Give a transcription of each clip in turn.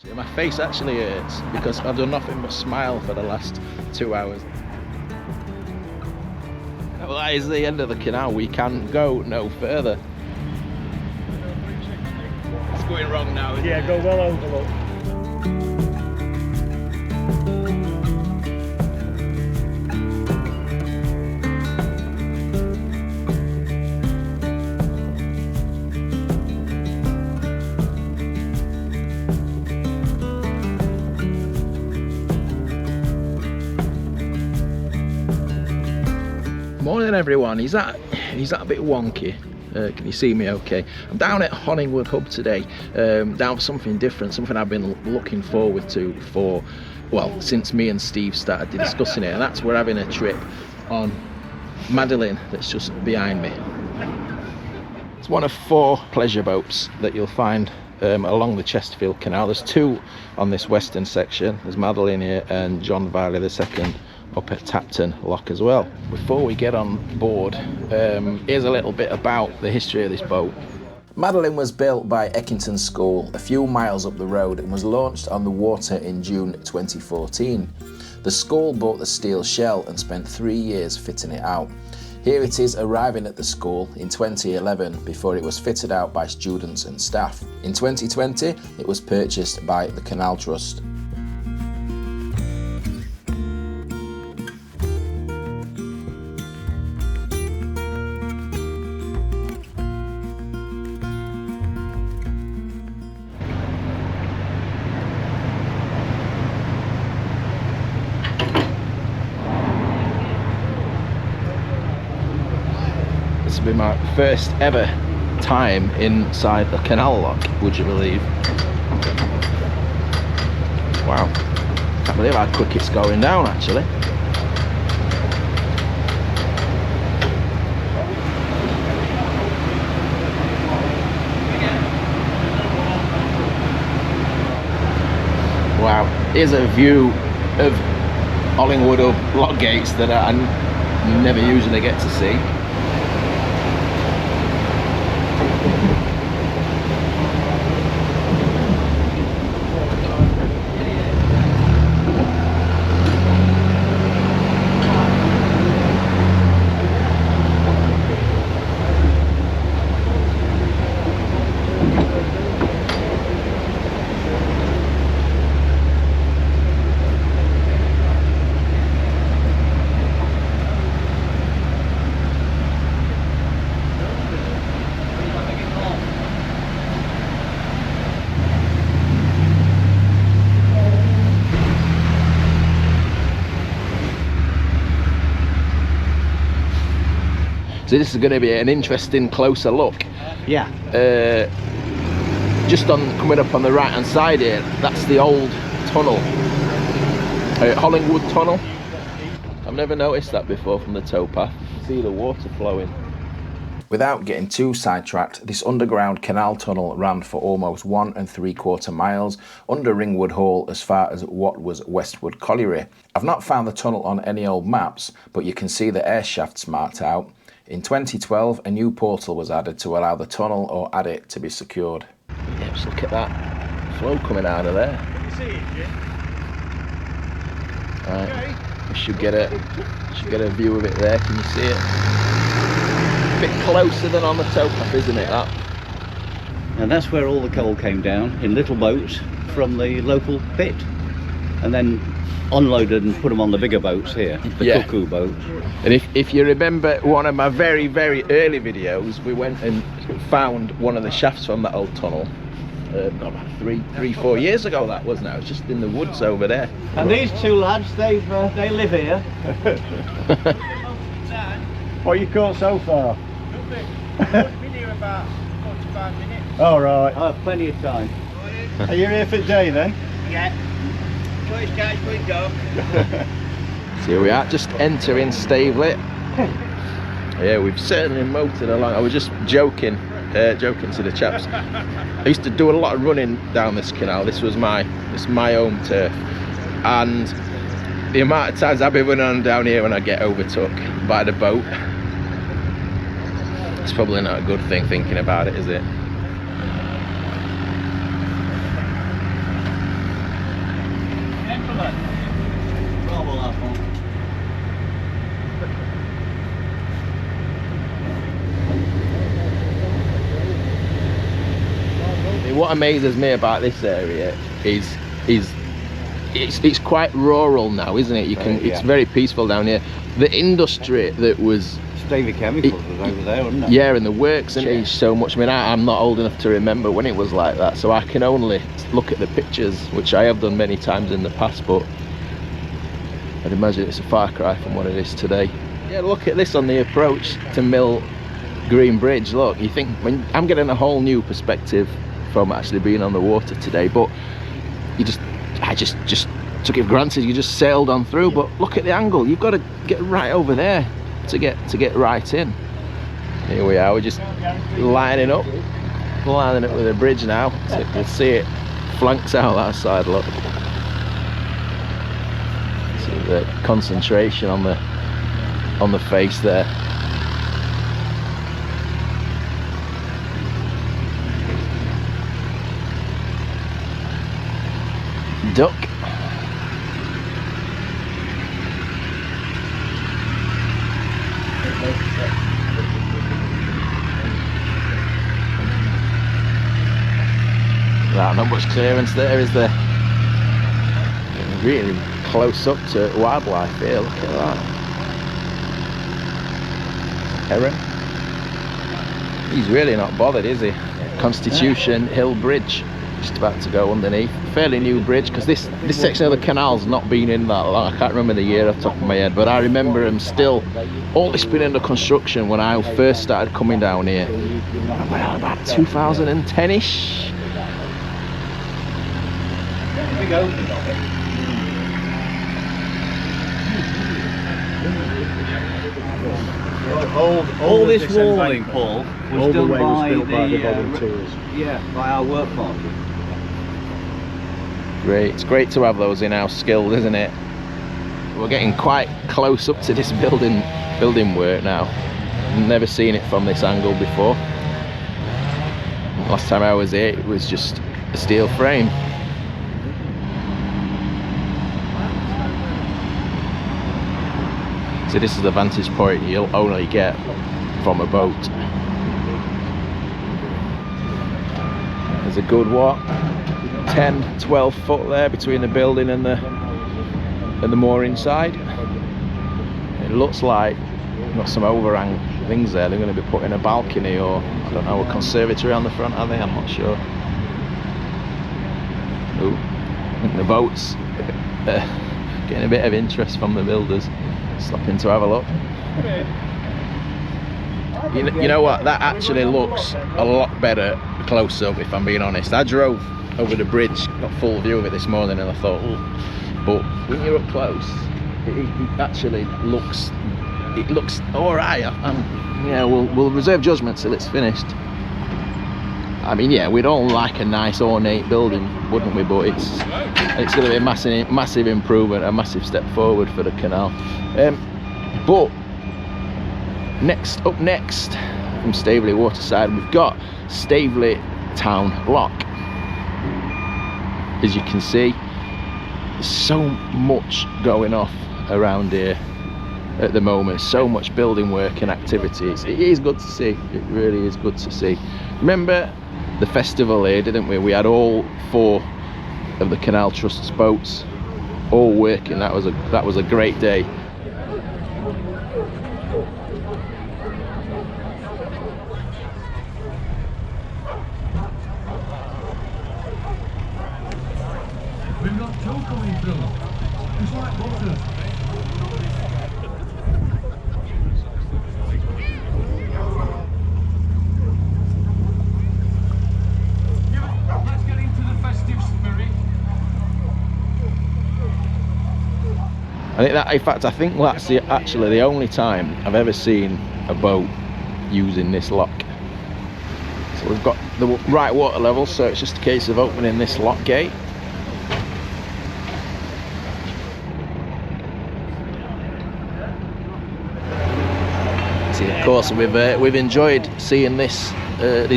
See, my face actually hurts because I've done nothing but smile for the last 2 hours. Well, that is the end of the canal. We can go no further. It's going wrong now, isn't it? Go well over, look. Morning everyone, is that a bit wonky? Can you see me okay? I'm down at Hollingwood Hub today, down for something different, something I've been looking forward to for, well, since me and Steve started discussing it, and that's we're having a trip on Madeline that's just behind me. It's one of 4 pleasure boats that you'll find along the Chesterfield Canal. There's 2 on this western section. There's Madeline here and John Viley II up at Hartington Lock as well. Before we get on board, here's a little bit about the history of this boat. Madeline was built by Eckington School a few miles up the road and was launched on the water in June 2014. The school bought the steel shell and spent 3 years fitting it out. Here it is arriving at the school in 2011 before it was fitted out by students and staff. In 2020 it was purchased by the Canal Trust. This will be my first ever time inside the canal lock, would you believe? Wow, can't believe how quick it's going down actually. Wow, here's a view of Hollingwood Hub lock gates that I never usually get to see. So this is going to be an interesting closer look. Yeah. Just on coming up on the right hand side here, that's the old tunnel, Hollingwood Tunnel. I've never noticed that before from the towpath. See the water flowing. Without getting too sidetracked, this underground canal tunnel ran for almost 1 3/4 miles under Ringwood Hall as far as what was Westwood Colliery. I've not found the tunnel on any old maps, but you can see the air shafts marked out. In 2012, a new portal was added to allow the tunnel or adit to be secured. Yeah, just look at that flow coming out of there. Can you see it, Jim? Right, okay. We should get a view of it there. Can you see it? A bit closer than on the towpath, isn't it? That. And that's where all the coal came down in little boats from the local pit, and then unloaded and put them on the bigger boats here, the cuckoo boats. And if you remember one of my very early videos, we went and found one of the shafts from that old tunnel about 4 years ago. That wasn't it? It was just in the woods over there. And these 2 lads, they live here. What you caught so far? Nothing. Been here about 45 minutes. All right. I have plenty of time. Are you here for the day then? Yeah. Choice guys, we go. So here we are, just entering Staveley. Yeah, we've certainly motored along. I was just joking to the chaps. I used to do a lot of running down this canal. This was my home turf, and the amount of times I've been running on down here when I get overtook by the boat, it's probably not a good thing thinking about it, is it? what amazes me about this area is it's quite rural now, isn't it? You can it's very peaceful down here. The industry that was Staveley Chemicals was over there, wasn't it? yeah, and the works and it's so much. I mean, I'm not old enough to remember when it was like that, so I can only look at the pictures, which I have done many times in the past, but I'd imagine it's a far cry from what it is today. Yeah, look at this on the approach to Mill Green Bridge. Look, you think, when I'm getting a whole new perspective from actually being on the water today, but I just took it for granted you just sailed on through. But look at the angle, you've got to get right over there to get right in. Here we are, we're just lining up with the bridge now, so you can see it flanks out that side. Look, see the concentration on the face there. Duck. Right, not much clearance there, is there? Really close up to wildlife here, look at that. Heron. He's really not bothered, is he? Constitution Hill Bridge, just about to go underneath. Fairly new bridge, because this section of the canal's not been in that long. I can't remember the year off the top of my head, but I remember them still, all this been under construction when I first started coming down here. Well, about 2010-ish. Here we go. All this walling, Paul, was done by the volunteers. Yeah, by our work party. Great, it's great to have those in-house skills, isn't it? We're getting quite close up to this building work now. Never seen it from this angle before. Last time I was here, it was just a steel frame. So this is the vantage point you'll only get from a boat. There's a good, what, 10-12 foot there between the building and the mooring side. It looks like got some overhang things there. They're going to be putting a balcony or, I don't know, a conservatory on the front, are they? I'm not sure. Ooh, the boats getting a bit of interest from the builders. Stopping to have a look. You know what, that actually looks a lot better close up, if I'm being honest. I drove over the bridge, got full view of it this morning, and I thought, oh, but when you're up close, it actually looks all right. Yeah, we'll reserve judgment till it's finished. I mean, yeah, we'd all like a nice ornate building, wouldn't we? But it's going to be a massive improvement, a massive step forward for the canal. But up next from Staveley Waterside, we've got Staveley Town Lock. As you can see, there's so much going off around here at the moment, so much building work and activities. It is good to see, it really is good to see. Remember the festival here, didn't we? We had all 4 of the Canal Trust's boats all working. That was a great day. We've got 2 coming through. It's like butter. Let's get into the festive spirit. I think that's actually the only time I've ever seen a boat using this lock. So we've got the right water level, so it's just a case of opening this lock gate. See, of course, we've enjoyed seeing this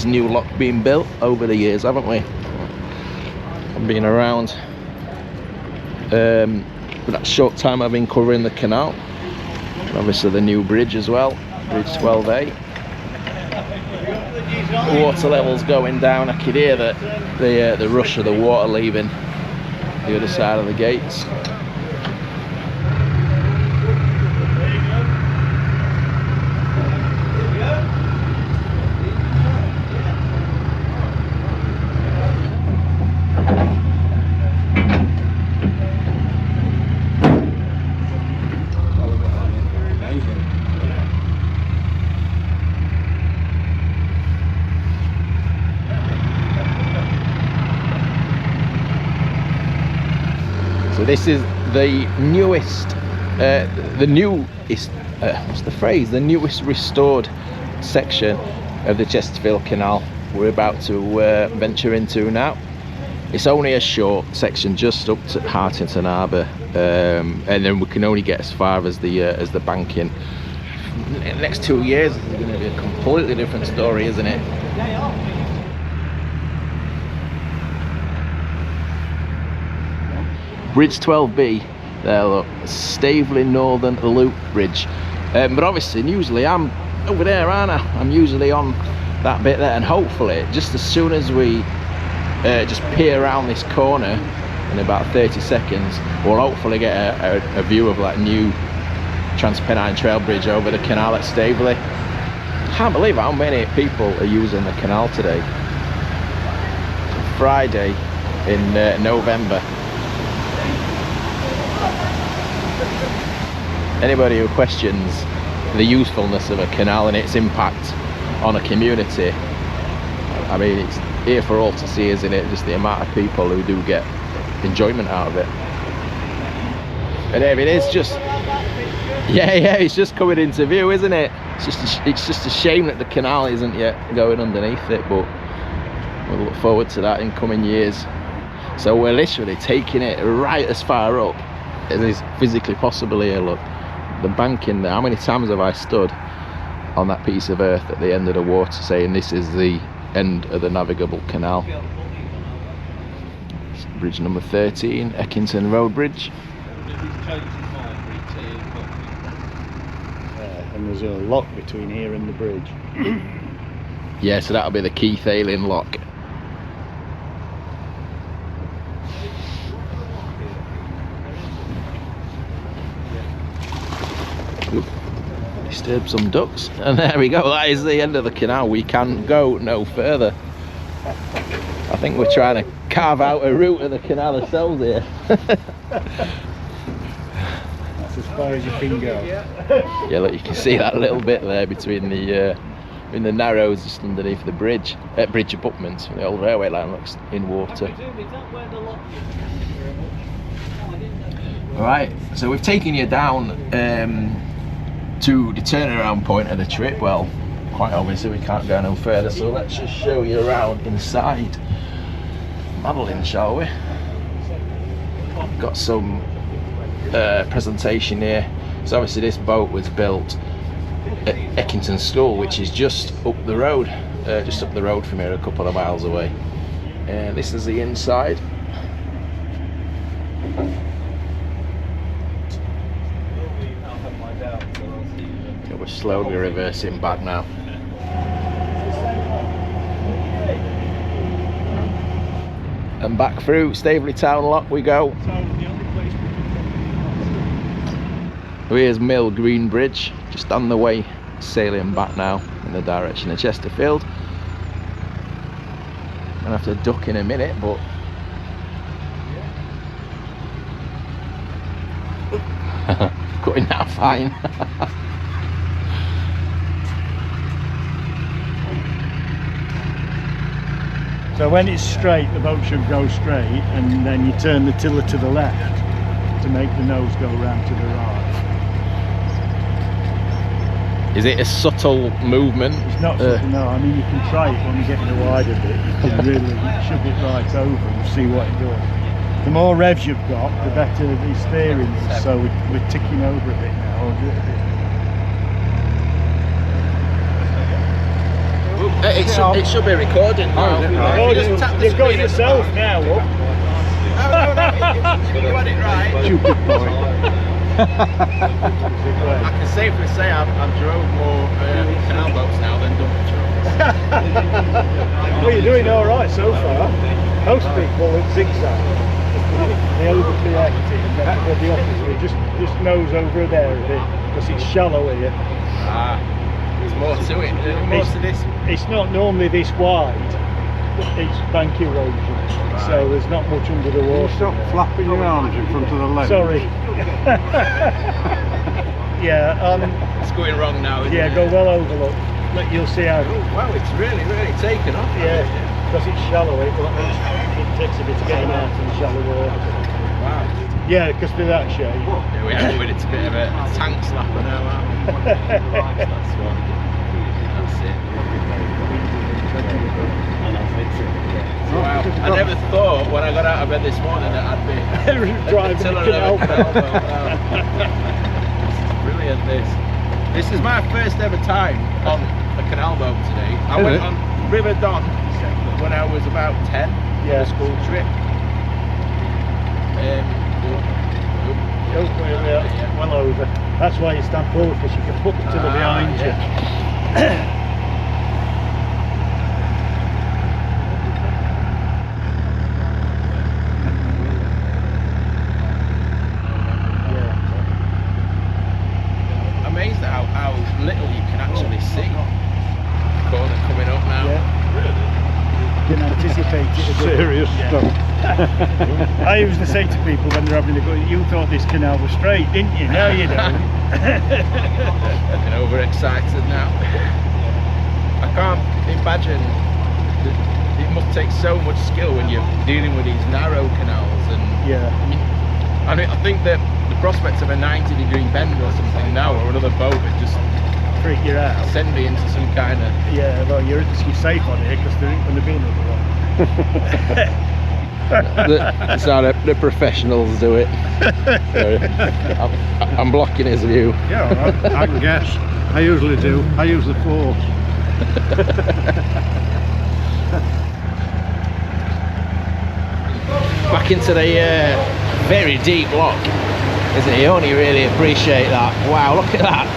new lock being built over the years, haven't we? I've been around for that short time I've been covering the canal. And obviously the new bridge as well, Bridge 12A. water levels going down. I could hear the rush of the water leaving the other side of the gates. So this is the newest, what's the phrase? The newest restored section of the Chesterfield Canal we're about to venture into now. It's only a short section just up to Hartington Harbour, and then we can only get as far as the banking. In the next 2 years is going to be a completely different story, isn't it? Bridge 12B, there look, Staveley Northern Loop Bridge. But obviously, usually I'm over there, aren't I? I'm usually on that bit there, and hopefully, just as soon as we just peer around this corner in about 30 seconds, we'll hopefully get a view of that new Trans Pennine Trail Bridge over the canal at Staveley. Can't believe how many people are using the canal today. Friday in November. Anybody who questions the usefulness of a canal and its impact on a community, I mean, it's here for all to see, isn't it? Just the amount of people who do get enjoyment out of it. And I mean, it's just, yeah, it's just coming into view, isn't it? It's just a shame that the canal isn't yet going underneath it, but we'll look forward to that in coming years. So we're literally taking it right as far up as is physically possible here. Look, the banking there. How many times have I stood on that piece of earth at the end of the water saying this is the end of the navigable canal? It's bridge number 13, Eckington Road Bridge. And there's a lock between here and the bridge. Yeah, so that'll be the Keith Ayling lock. Disturbed some ducks, and there we go. That is the end of the canal. We can go no further. I think we're trying to carve out a route of the canal ourselves here. That's as far as you can go. Yeah, look, you can see that little bit there between the narrows just underneath the bridge abutments. The old railway line looks in water. Alright, so we've taken you down to the turnaround point of the trip. Well, quite obviously we can't go no further, so let's just show you around inside Madeline, shall we? Got some presentation here. So obviously this boat was built at Eckington School, which is just up the road from here, a couple of miles away. And this is the inside. We're slowly reversing back now. And back through Staveley Town Lock we go. Here's Mill Green Bridge, just on the way sailing back now in the direction of Chesterfield. Gonna have to duck in a minute, but cutting that fine. So when it's straight, the boat should go straight, and then you turn the tiller to the left to make the nose go round to the right. Is it a subtle movement? It's not subtle, no. I mean, you can try it when you get in the wider bit. You can really shove it right over and see what it does. The more revs you've got, the better the steering is. So we're ticking over a bit now. I'll do it a bit. It should be recording now. Oh, you've got it yourself now, look. You had it right. Stupid boy. I can safely say I've drove more canal boats now than dump trucks. Well, you're doing all right so far. Most people would zigzag. They overcorrect it and then go the opposite. Just nose over there a bit because it's shallow here. There's more to it. Most of this. It's not normally this wide. It's bank erosion, so there's not much under the water. Stop flapping your arms in front of the lens. Sorry. Yeah. It's going wrong now. Isn't Yeah. it? Go well over. Look. You'll see how. Oh, wow, it's really taken off. Yeah. Because it's shallow. It takes a bit to get out in shallow water. Wow. Yeah, because they're that shape. Yeah, we have with it's a bit of a tank slapper now, aren't we? That's one. That's it. Wow. I never thought when I got out of bed this morning that I'd be driving the canal boat. It's brilliant this is my first ever time on a canal boat today. I went on River Don when I was about 10 on a school trip. Well over. That's why you stand forward, because you can put the tiller behind you. Amazed at how little you can actually see. Corner coming up now. You can anticipate it a bit. Serious stuff. I used to say to people when they're having a go, you thought this canal was straight, didn't you? Now you don't. Getting overexcited now. I can't imagine that it must take so much skill when you're dealing with these narrow canals. And Yeah. I mean, I think that the prospect of a 90-degree bend or something now, or another boat would just Freak you out. send me into some kind of. Yeah, well, you're safe on here because there ain't going to be another one. It's how the professionals do it. I'm blocking his view. Yeah, I can guess. I usually do. I use the fork. Back into the very deep lock, isn't it? You only really appreciate that. Wow, look at that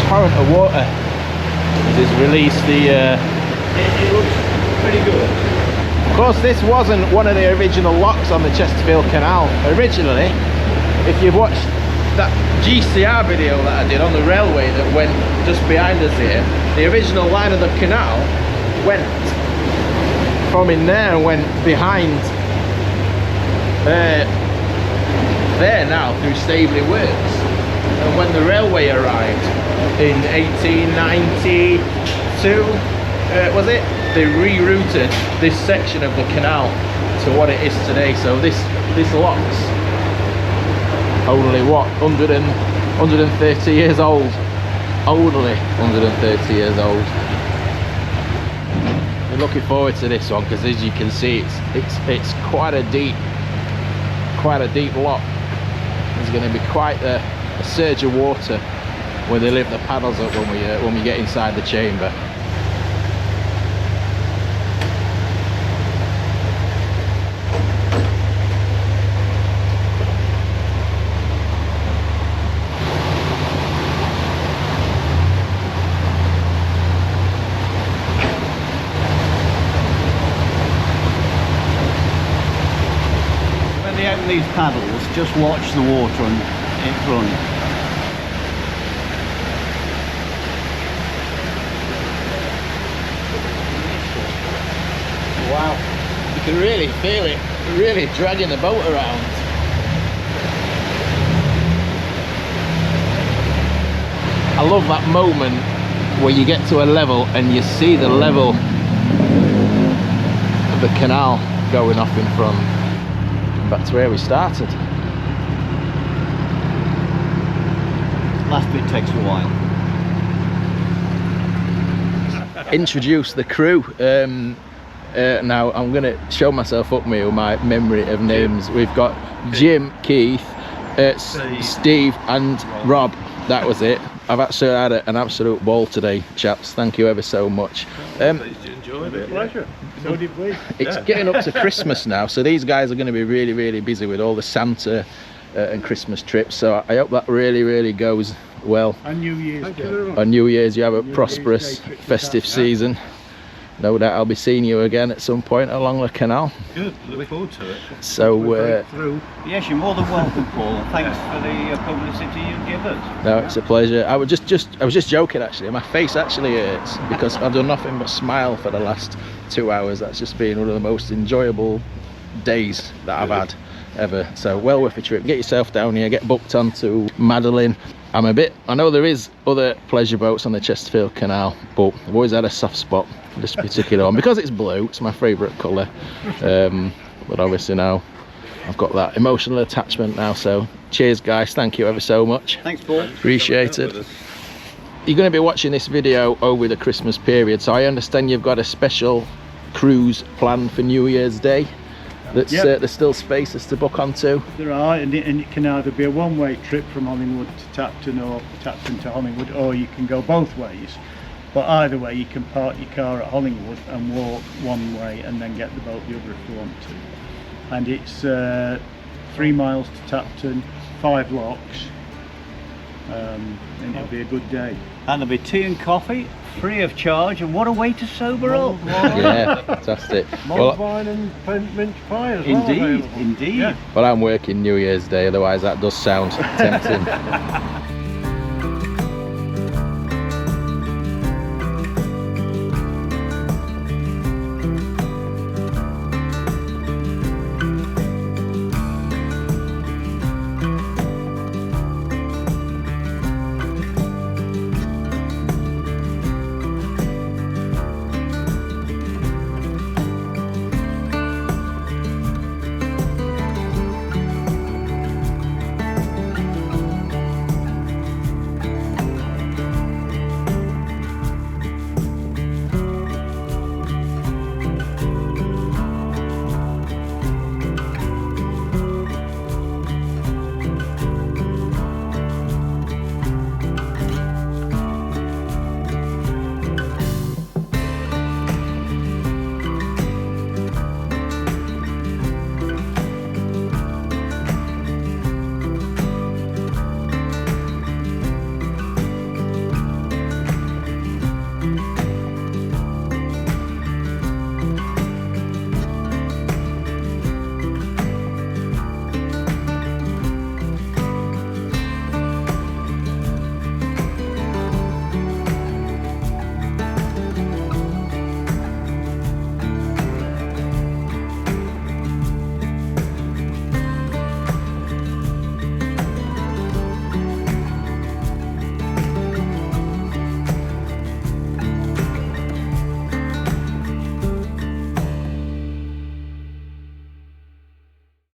torrent of water. It has released the. It looks pretty good. Of course, this wasn't one of the original locks on the Chesterfield Canal. Originally, if you've watched that GCR video that I did on the railway that went just behind us here, the original line of the canal went from in there and went behind there now through Staveley Works. And when the railway arrived in 1892, was it? They rerouted this section of the canal to what it is today. So this lock's only what, 130 years old. Only 130 years old. We're looking forward to this one because, as you can see, it's quite a deep lock. There's going to be quite a surge of water when they lift the paddles up when we get inside the chamber. These paddles, just watch the water and it run. Wow, you can really feel it, really dragging the boat around. I love that moment where you get to a level and you see the level of the canal going off in front. Back to where we started. Last bit takes a while. Introduce the crew. Now I'm going to show myself up with my memory of names. We've got Jim, Keith, Steve and Rob. That was it. I've actually had an absolute ball today, chaps. Thank you ever so much. Pleasure. So did we. It's getting up to Christmas now, so these guys are going to be really busy with all the Santa and Christmas trips. So I hope that really goes well. And New Year's Thank you Day. very much. On New Year's, you have a New Year's prosperous Day trip to festive Staveley. season. No doubt I'll be seeing you again at some point along the canal. Good, look forward to it. So, Through. Yes, you're more than welcome, Paul. Thanks for the publicity you give us. no, it's a pleasure. I was just joking actually. My face actually hurts because I've done nothing but smile for the last 2 hours. That's just been one of the most enjoyable days that I've had ever. So well worth a trip. Get yourself down here, get booked onto Madeline. I know there is other pleasure boats on the Chesterfield Canal, but I've always had a soft spot for this particular one because it's blue. It's my favourite colour. But obviously now I've got that emotional attachment now. So cheers guys, thank you ever so much. Thanks, Paul. Appreciate it. You're going to be watching this video over the Christmas period, so I understand you've got a special cruise planned for New Year's Day. That's Yep. there's still spaces to book onto. There are, and it can either be a one-way trip from Hollingwood to Tapton or Tapton to Hollingwood, or you can go both ways. But either way, you can park your car at Hollingwood and walk one way and then get the boat the other if you want to. And it's 3 miles to Tapton, 5 locks, and it'll be a good day. And there'll be tea and coffee, free of charge, and what a way to sober up. Yeah, fantastic. Mulled Well, wine and mince pie as well. Indeed, available. indeed. Yeah. well, I'm working New Year's Day, otherwise that does sound tempting.